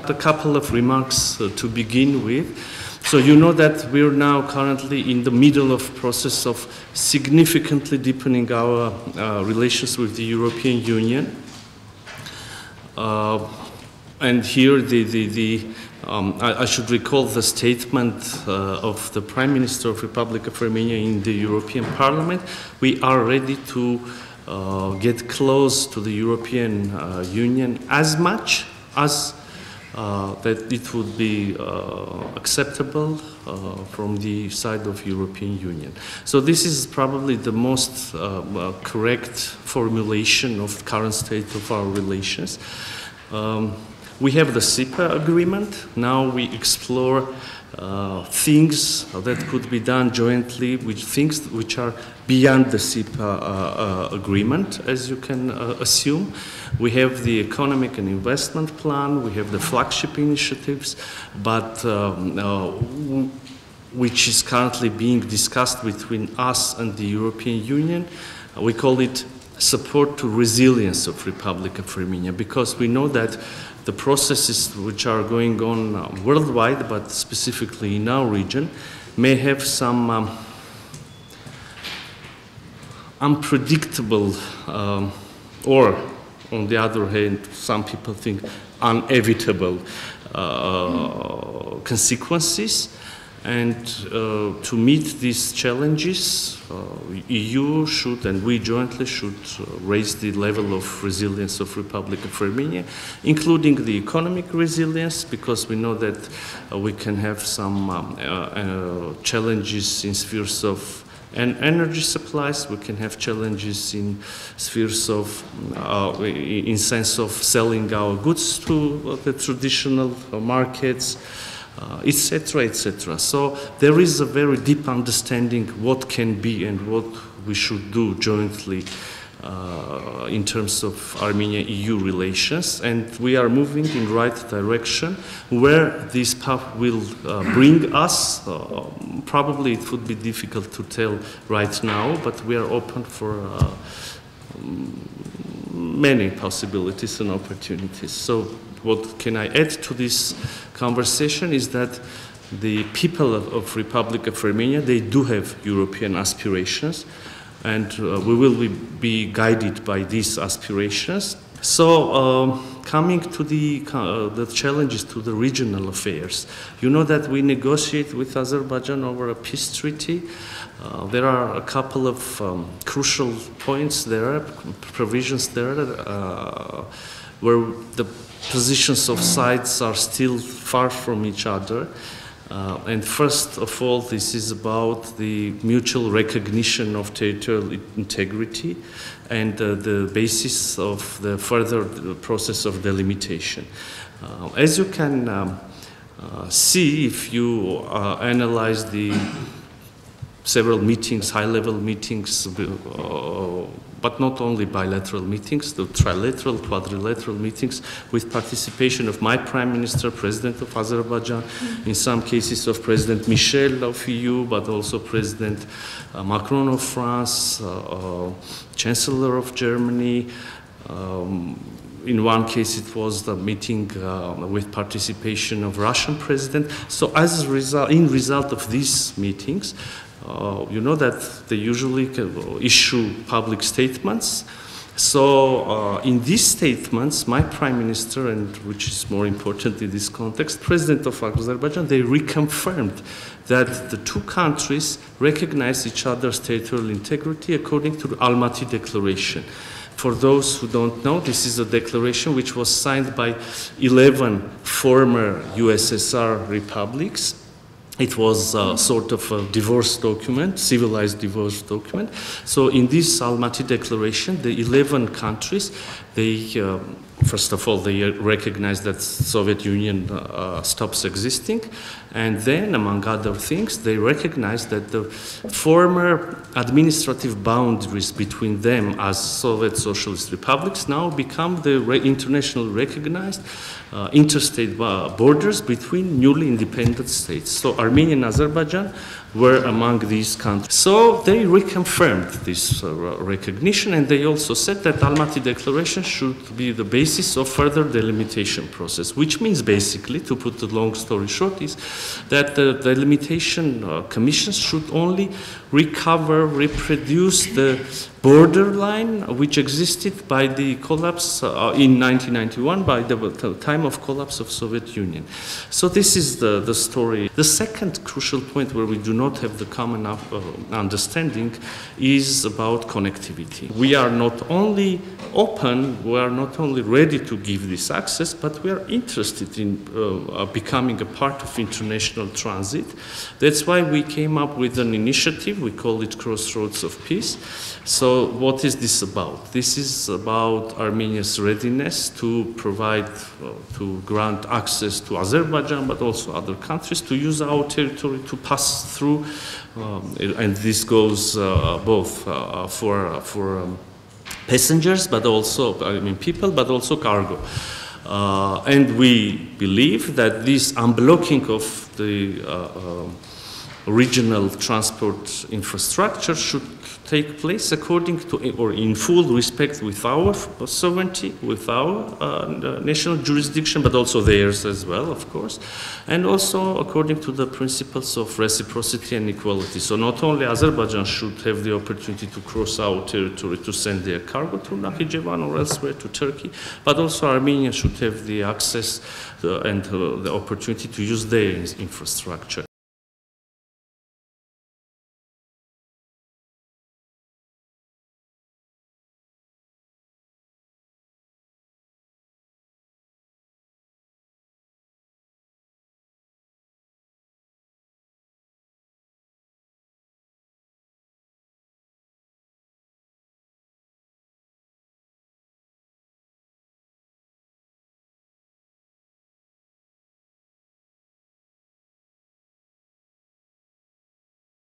A couple of remarks to begin with. So you know that we're now currently in the middle of process of significantly deepening our relations with the European Union. And here I should recall the statement of the Prime Minister of Republic of Armenia in the European Parliament. We are ready to get close to the European Union as much as that it would be acceptable from the side of European Union. So this is probably the most correct formulation of current state of our relations. We have the SIPA agreement. Now we explore things that could be done jointly, things which are beyond the SIPA agreement, as you can assume. We have the economic and investment plan, we have the flagship initiatives, but which is currently being discussed between us and the European Union. We call it support to resilience of Republic of Armenia, because we know that the processes which are going on worldwide, but specifically in our region, may have some unpredictable or, on the other hand, some people think inevitable consequences. And to meet these challenges, EU should, and we jointly should, raise the level of resilience of Republic of Armenia, including the economic resilience, because we know that we can have some challenges in spheres of energy supplies. We can have challenges in spheres of, in sense of selling our goods to the traditional markets, etc., etc. So there is a very deep understanding what can be and what we should do jointly in terms of Armenia-EU relations, and we are moving in the right direction. Where this path will bring us, probably it would be difficult to tell right now, but we are open for many possibilities and opportunities. So what can I add to this conversation is that the people of Republic of Armenia, they do have European aspirations, and we will be guided by these aspirations. So coming to the challenges to the regional affairs, you know that we negotiate with Azerbaijan over a peace treaty. There are a couple of crucial points there, provisions there, where the positions of sides are still far from each other. And first of all, this is about the mutual recognition of territorial integrity and the basis of the further process of delimitation. As you can see, if you analyze the several meetings, high-level meetings, but not only bilateral meetings, the trilateral, quadrilateral meetings with participation of my Prime Minister, President of Azerbaijan, in some cases of President Michel of EU, but also President Macron of France, Chancellor of Germany. In one case, it was the meeting with participation of Russian President. So as a result, in result of these meetings, you know that they usually issue public statements. So in these statements, my Prime Minister, and which is more important in this context, President of Azerbaijan, they reconfirmed that the two countries recognize each other's territorial integrity according to the Almaty Declaration. For those who don't know, this is a declaration which was signed by 11 former USSR republics. It was sort of a divorce document, civilized divorce document. So in this Almaty Declaration, the 11 countries, they, first of all, they recognize that Soviet Union stops existing, And then, among other things, they recognized that the former administrative boundaries between them as Soviet Socialist republics now become the internationally recognized interstate borders between newly independent states. So Armenia and Azerbaijan were among these countries. So they reconfirmed this recognition, and they also said that Almaty Declaration should be the basis of further delimitation process, which means basically, to put the long story short, is that the delimitation commissions should only recover, reproduce the borderline which existed by the collapse in 1991, by the time of collapse of Soviet Union. So this is the story. The second crucial point where we do not have the common understanding is about connectivity. We are not only open, we are not only ready to give this access, but we are interested in becoming a part of international transit. That's why we came up with an initiative, we call it Crossroads of Peace. So what is this about? This is about Armenia's readiness to provide, to grant access to Azerbaijan, but also other countries, to use our territory to pass through, and this goes both for passengers, but also, people, but also cargo. And we believe that this unblocking of the regional transport infrastructure should take place according to, or in full respect with our sovereignty, with our national jurisdiction, but also theirs as well, of course, and also according to the principles of reciprocity and equality. So not only Azerbaijan should have the opportunity to cross our territory to send their cargo to Nakhichevan or elsewhere to Turkey, but also Armenia should have the access and the opportunity to use their infrastructure.